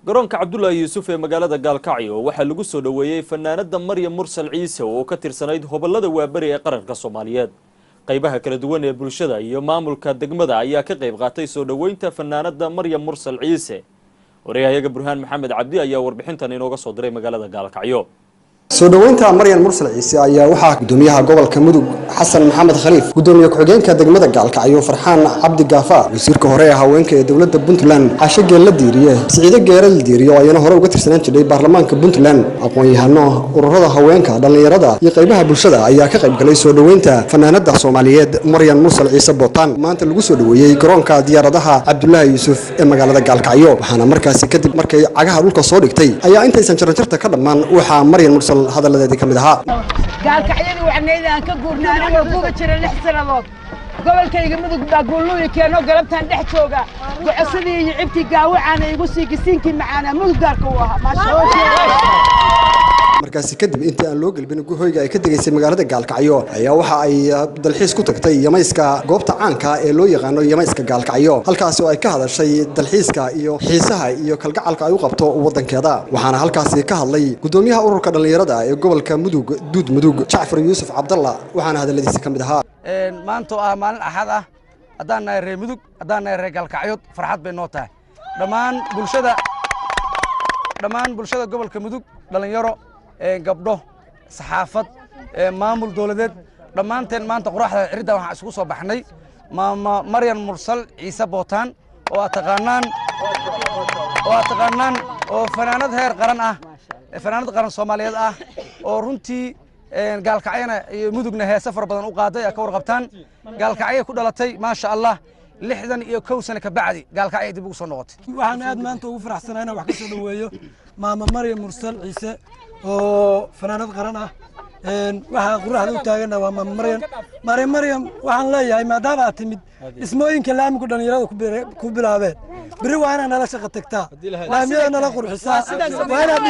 garoonka Cabdullaahi Yuusuf ee magaalada Gaalkacyo waxaa lagu soo dhaweeyay fanaanada Maryam Mursal Ciise oo ka tirsanayd hobalada waabari ee qaranka Soomaaliyeed. qaybaha kala duwan ee bulshada iyo maamulka degmada ayaa ka qayb qaatay soo dhaweynta fanaanada Maryam Mursal Ciise. Wariyahayaga Burhaan Maxamed Cabdi ayaa warbixintan inooga soo diray magaalada Gaalkacyo. soo dhaweynta Maryam Mursal Ciise ayaa waxaa gudoomiyaha gobolka Mudug Xasan Maxamed Khaliif, gudoomiye ku-xigeenka degmada Gaalkacyo Farxaan Cabdi Gaafaar, wasiirka hore ee haweenka ee dawladda Puntland Caashe Geelle Diiriye, Siciide Geeral Diiriye oo ayana hore uga tirsanaan jiray baarlamaanka Puntland, aqoon-yahano ururada haweenka, dhalinyarada iyo qaybaha bulshada ayaa ka qayb galay soo dhaweynta fanaanada Soomaaliyeed Maryam Mursal Ciise Bootaan. maanta lagu soo dhaweeyay garoonka diyaaradaha Cabdullaahi Yuusuf ee magaalada Gaalkacyo, waxaana markaasi kadib markay cagaha dhulka soo dhigtay ayaa intaysan jarjarta ka dhamaan waxa Maryam Mursal hadaladeedii kamid ahaa. Gaalkacyadu waxaanayda aan ka guurnaa anigoo kuga jira 6 sanadood gobolkayga Mudug baa guuluuyi keeno galabtaan dhex jooga go'asadii iyo cibti gaawacana igu sii gisiinkii macaana Mudug gaarka u ahaa maasha markaasi kadib intii aan loo galbin hoyga ay ka degaysay magaalada Gaalkacyo ayaa waxa ay dalxiis ku tagtay Yamayska, goobta caanka ee loo yaqaan Yamayska Gaalkacyo, halkaas oo ay ka hadashay dalxiiska iyo xiisaha iyo kalgacalka ay u qabto wadankeeda. waxaana halkaasi ka hadlay gudoomiyaha ururka dhalinyarada ee gobolka Mudug Duud Mudug Jaafar Yuusuf Cabdalla, waxaana hadaladiisa kamid ahaa maanta maalin axad ah hadaan nahay reer Mudug, hadaan nahay reer Gaalkacyo, farxad bay noo tahay dhammaan bulshada gobolka Mudug, dhalinyaro gabdho saxaafad maamul dawladeed dhammaanteen maanta quraxda cirida waxaan isugu soo baxnay maama Maryam Mursal Ciise Bootaan oo taqaanaan oo fanaanad heer qaran ah, fanaanad qaran Soomaaliyeed ah oo runtii Gaalkacyana iyo Mudugna heesa far badan u qaaday ka warqabtaan. Gaalkacyo ku dhalatay maasha Allah 61 sano ka bacdi Gaalkacyo dib ugu soo noqotay. waxaan aad maanta ugu faraxsanahay wax ka soo dhaweeyo maama Maryam Mursal Ciise oo fanaanad qaran ah. waxa quraxda u taagana waa maama Maryam waxaan leeyahay maadaama aad timid ismooyinka laamiga dhalinyarada ku bilaabeen bari waa inaan nala shaqo tagtaa, laamiyada nala qurxisaa, waa inaan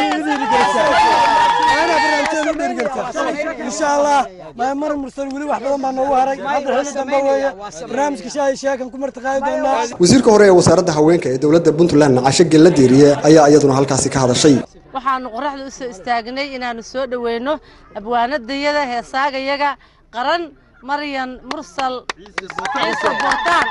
insha Allah maama Maryam Mursal wali wax badan baa noogu haray hadda xilli dambe weeye barnaamijka sheekan ku martaqaay doonaa. wasiirka hore ee wasaaradda haweenka ee dawladda Puntland Caashe Geelle Diiriye ayaa iyaduna halkaasi ka hadashay. waxaanu qoraxda u soo istaagnay inaanu soo dhaweeyno abwaanadayada heesaagayaga qaran Maryam Mursal Ciise Bootaan.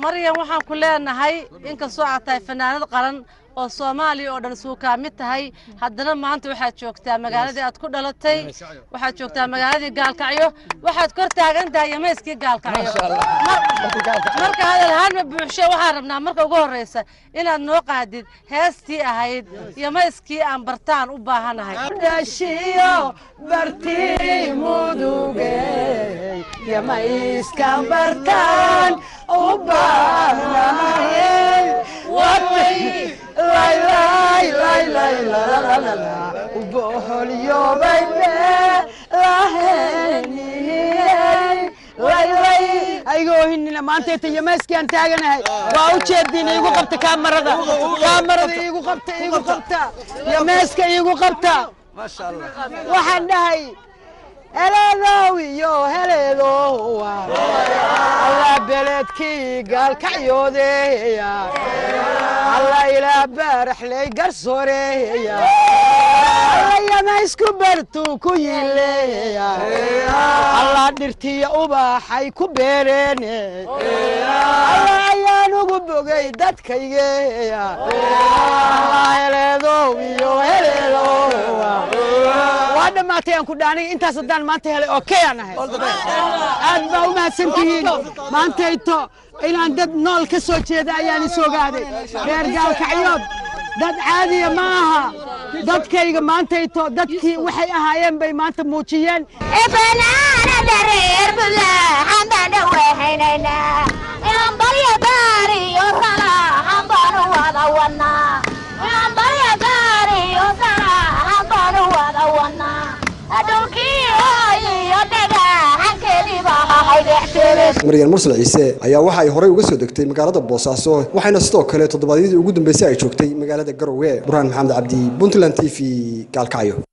Maryam waxaan ku leenahay in ka soo catay fanaanad qaran oo Soomaaliya oo dhan soo ka mid tahay, haddana maanta waxaad joogtaa magaaladii aad ku dhalatay, waxaad joogtaa magaaladii Gaalkacyo, waxaad kor taagan tahay Yamayskii Gaalkacyo. marka hadal ahaan ma buuxsho waxaan rabnaa marka ugu horeysa inaad noo qaadid heestii ahayd Yamayskii aan bartaan u baahanahay. dhashiyo bartii Mudugay Yamayska bartaan u baahanahay وبهل يومين أيوه هني ما أنت يمسك أنت أجنه وأوجدني يجو قبت كاميرا يجو قبت يمسك يجو قبت ما شاء الله وحناي هلا يو هلا الله بلدكي قال كعيودي يا الله إلى بارح لي قرصوري يا الله يا ما يسكبرتو كويلي يا الله درتي يا أبا حي كبرني الله يا نقبقي دتكي يا الله هلا يو هلا وأنا ما تيان كداني أنت صدقني ما تهلي أوكي أنا هاي أنا ما سنتين ما أنت إتو إلى أن دد نول كسوتشي هذا يعني سوق هذا رجال كعيود دد عادي معها دد كي ما أنت إتو دد كي وحي أهايم بي ما أنت موتشيان إبنا أنا درير بلا عندنا وحيننا يوم بري داري يوصلا عمبانو ولا ونا يوم بري داري يوصلا عمبانو ولا ونا Maryam Mursal Ciise ayaa waxa ay horey uga soo degtay magaalada Boosaaso, waxayna sidoo kale toddobaadyadii ugu dambeysay ay joogtay magaalada Garowe. Burhaan Maxamed Cabdi, Puntland TV, Gaalkacyo.